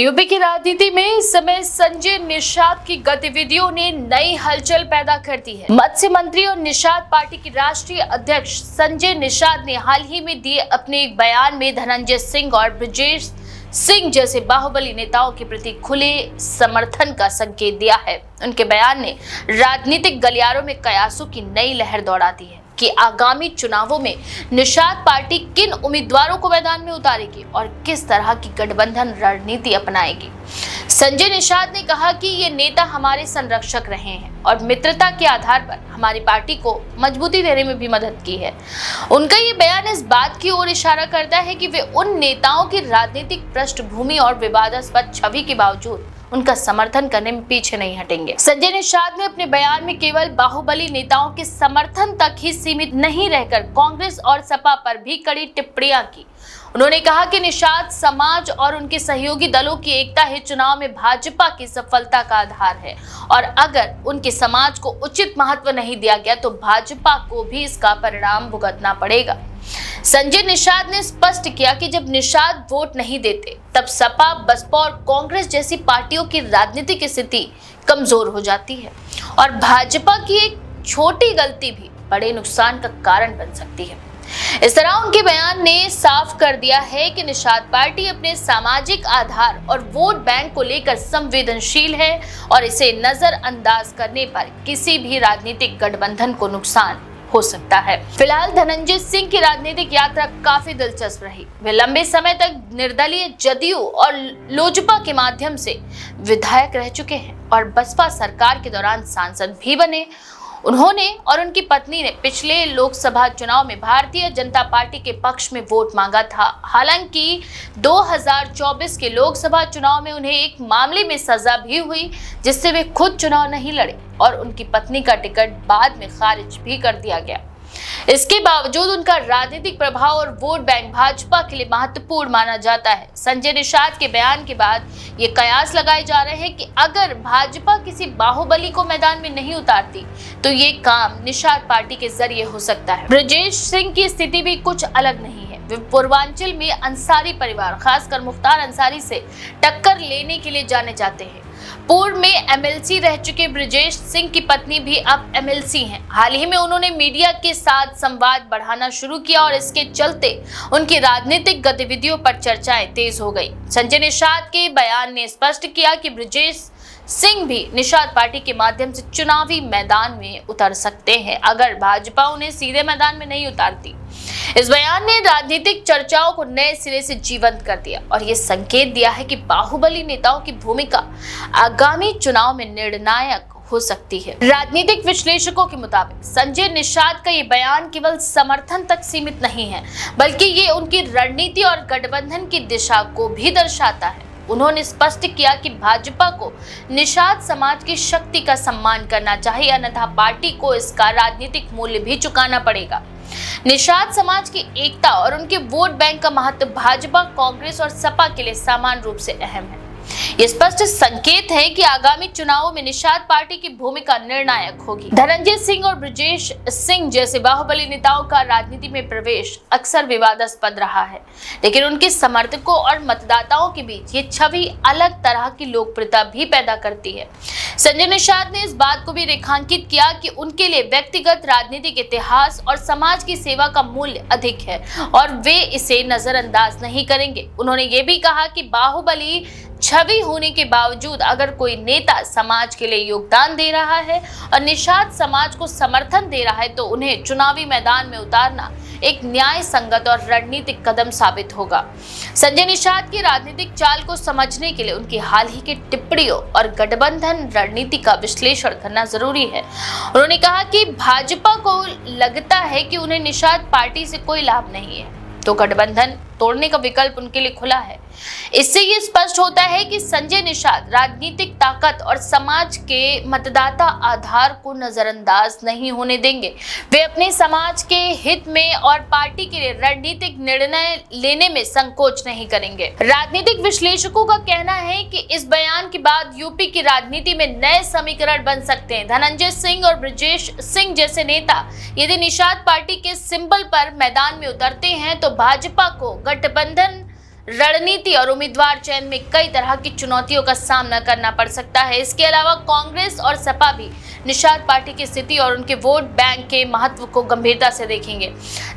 UP की राजनीति में इस समय संजय निषाद की गतिविधियों ने नई हलचल पैदा कर दी है। मत्स्य मंत्री और निषाद पार्टी के राष्ट्रीय अध्यक्ष संजय निषाद ने हाल ही में दिए अपने एक बयान में धनंजय सिंह और ब्रजेश सिंह जैसे बाहुबली नेताओं के प्रति खुले समर्थन का संकेत दिया है। उनके बयान ने राजनीतिक गलियारों में कयासों की नई लहर दौड़ा दी है कि आगामी चुनावों में निषाद पार्टी किन उम्मीदवारों को मैदान में उतारेगी और किस तरह की गठबंधन रणनीति अपनाएगी। संजय निषाद ने कहा कि ये नेता हमारे संरक्षक रहे हैं और मित्रता के आधार पर हमारी पार्टी को मजबूती देने में भी मदद की है। उनका ये बयान इस बात की ओर इशारा करता है कि वे उन नेताओं की राजनीतिक पृष्ठभूमि और विवादास्पद छवि के बावजूद उनका समर्थन करने में पीछे नहीं हटेंगे। संजय निषाद ने अपने बयान में केवल बाहुबली नेताओं के समर्थन तक ही सीमित नहीं रहकर कांग्रेस और सपा पर भी कड़ी टिप्पणियां की। उन्होंने कहा कि निषाद समाज और उनके सहयोगी दलों की एकता ही चुनाव में भाजपा की सफलता का आधार है और अगर उनके समाज को उचित महत्व नहीं दिया गया तो भाजपा को भी इसका परिणाम भुगतना पड़ेगा। संजय निषाद ने स्पष्ट किया कि जब निषाद वोट नहीं देते तब सपा, बसपा और कांग्रेस जैसी पार्टियों की राजनीतिक स्थिति कमजोर हो जाती है और भाजपा की एक छोटी गलती भी बड़े नुकसान का कारण बन सकती है। इस तरह उनके बयान ने साफ कर दिया है कि निषाद पार्टी अपने सामाजिक आधार और वोट बैंक को लेकर संवेदनशील है और इसे नजरअंदाज करने पर किसी भी राजनीतिक गठबंधन को नुकसान हो सकता है। फिलहाल धनंजय सिंह की राजनीतिक यात्रा काफी दिलचस्प रही। वे लंबे समय तक निर्दलीय जदयू और लोजपा के माध्यम से विधायक रह चुके हैं और बसपा सरकार के दौरान सांसद भी बने। उन्होंने और उनकी पत्नी ने पिछले लोकसभा चुनाव में भारतीय जनता पार्टी के पक्ष में वोट मांगा था। हालांकि 2024 के लोकसभा चुनाव में उन्हें एक मामले में सजा भी हुई जिससे वे खुद चुनाव नहीं लड़े और उनकी पत्नी का टिकट बाद में खारिज भी कर दिया गया। इसके बावजूद उनका राजनीतिक प्रभाव और वोट बैंक भाजपा के लिए महत्वपूर्ण माना जाता है। संजय निषाद के बयान के बाद ये कयास लगाए जा रहे हैं कि अगर भाजपा किसी बाहुबली को मैदान में नहीं उतारती तो ये काम निषाद पार्टी के जरिए हो सकता है। ब्रजेश सिंह की स्थिति भी कुछ अलग नहीं है। वे पूर्वांचल में अंसारी परिवार, खासकर मुख्तार अंसारी से टक्कर लेने के लिए जाने जाते हैं। पूर्व में एमएलसी रह चुके ब्रजेश सिंह की पत्नी भी अब एमएलसी हैं। हाल ही में उन्होंने मीडिया के साथ संवाद बढ़ाना शुरू किया और इसके चलते उनकी राजनीतिक गतिविधियों पर चर्चाएं तेज हो गई। संजय निषाद के बयान ने स्पष्ट किया कि ब्रजेश सिंह भी निषाद पार्टी के माध्यम से चुनावी मैदान में उतर सकते हैं अगर भाजपा उन्हें सीधे मैदान में नहीं उतारती। इस बयान ने राजनीतिक चर्चाओं को नए सिरे से जीवंत कर दिया और ये संकेत दिया है कि बाहुबली नेताओं की भूमिका आगामी चुनाव में निर्णायक हो सकती है। राजनीतिक विश्लेषकों के मुताबिक संजय निषाद का ये बयान केवल समर्थन तक सीमित नहीं है बल्कि ये उनकी रणनीति और गठबंधन की दिशा को भी दर्शाता है। उन्होंने स्पष्ट किया कि भाजपा को निषाद समाज की शक्ति का सम्मान करना चाहिए, अन्यथा पार्टी को इसका राजनीतिक मूल्य भी चुकाना पड़ेगा। निषाद समाज की एकता और उनके वोट बैंक का महत्व भाजपा, कांग्रेस और सपा के लिए समान रूप से अहम है। ये स्पष्ट संकेत है कि आगामी चुनावों में निषाद पार्टी की भूमिका निर्णायक होगी। धनंजय सिंह और ब्रजेश सिंह जैसे बाहुबली नेताओं का राजनीति में प्रवेश अक्सर विवादास्पद रहा है, लेकिन उनके समर्थकों और मतदाताओं के बीच ये छवि अलग तरह की लोकप्रियता भी पैदा करती है। संजय निषाद ने इस बात को भी रेखांकित किया कि उनके लिए व्यक्तिगत राजनीतिक इतिहास और समाज की सेवा का मूल्य अधिक है और वे इसे नजरअंदाज नहीं करेंगे। उन्होंने ये भी कहा कि बाहुबली छवि होने के बावजूद अगर कोई नेता समाज के लिए योगदान दे रहा है और निषाद समाज को समर्थन दे रहा है तो उन्हें चुनावी मैदान में उतारना एक न्याय संगत और रणनीतिक कदम साबित होगा। संजय निषाद की राजनीतिक चाल को समझने के लिए उनकी हाल ही की टिप्पणियों और गठबंधन रणनीति का विश्लेषण करना जरूरी है। उन्होंने कहा कि भाजपा को लगता है कि उन्हें निषाद पार्टी से कोई लाभ नहीं है तो गठबंधन तोड़ने का विकल्प उनके लिए खुला है। इससे ये स्पष्ट होता है कि संजय निषाद राजनीतिक ताकत और समाज के मतदाता आधार को नजरअंदाज नहीं होने देंगे। वे अपने समाज के हित में और पार्टी के लिए रणनीतिक निर्णय लेने में संकोच नहीं करेंगे। राजनीतिक विश्लेषकों का कहना है कि इस बयान के बाद यूपी की राजनीति में नए समीकरण बन सकते हैं। धनंजय सिंह और ब्रजेश सिंह जैसे नेता यदि निषाद पार्टी के सिंबल पर मैदान में उतरते हैं तो भाजपा को गठबंधन रणनीति और उम्मीदवार चयन में कई तरह की चुनौतियों का सामना करना पड़ सकता है। इसके अलावा कांग्रेस और सपा भी निषाद पार्टी की स्थिति और उनके वोट बैंक के महत्व को गंभीरता से देखेंगे।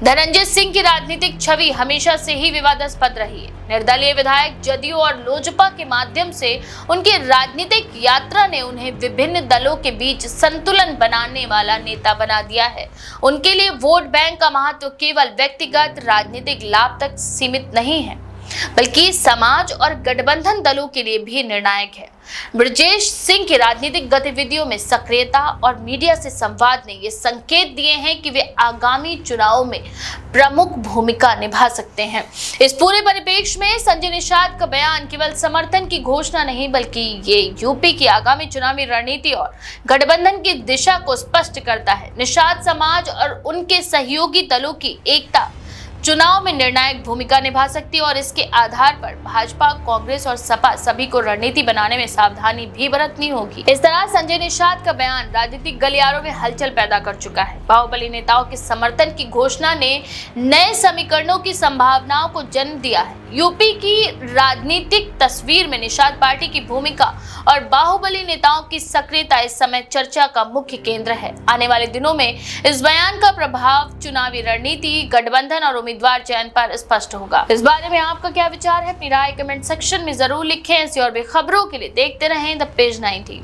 धनंजय सिंह की राजनीतिक छवि हमेशा से ही विवादास्पद रही है। निर्दलीय विधायक जदयू और लोजपा के माध्यम से उनकी राजनीतिक यात्रा ने उन्हें विभिन्न दलों के बीच संतुलन बनाने वाला नेता बना दिया है। उनके लिए वोट बैंक का महत्व केवल व्यक्तिगत राजनीतिक लाभ तक सीमित नहीं है, बल्कि समाज और गठबंधन दलों के लिए भी निर्णायक है। ब्रजेश सिंह की राजनीतिक गतिविधियों में सक्रियता और मीडिया से संवाद ने ये संकेत दिए हैं कि वे आगामी चुनावों में प्रमुख भूमिका निभा सकते हैं। इस पूरे परिप्रेक्ष्य में संजय निषाद का बयान केवल समर्थन की घोषणा नहीं, बल्कि ये यूपी की आगामी चुनावी रणनीति और गठबंधन की दिशा को स्पष्ट करता है। निषाद समाज और उनके सहयोगी दलों की एकता चुनाव में निर्णायक भूमिका निभा सकती है और इसके आधार पर भाजपा, कांग्रेस और सपा सभी को रणनीति बनाने में सावधानी भी बरतनी होगी। इस तरह संजय निषाद का बयान राजनीतिक गलियारों में हलचल पैदा कर चुका है। बाहुबली नेताओं के समर्थन की घोषणा ने नए समीकरणों की संभावनाओं को जन्म दिया है। यूपी की राजनीतिक तस्वीर में निषाद पार्टी की भूमिका और बाहुबली नेताओं की सक्रियता इस समय चर्चा का मुख्य केंद्र है। आने वाले दिनों में इस बयान का प्रभाव चुनावी रणनीति, गठबंधन और उम्मीदवार चयन पर स्पष्ट होगा। इस बारे में आपका क्या विचार है? अपनी राय कमेंट सेक्शन में जरूर लिखें। ऐसी और भी खबरों के लिए देखते रहें द पेज 19।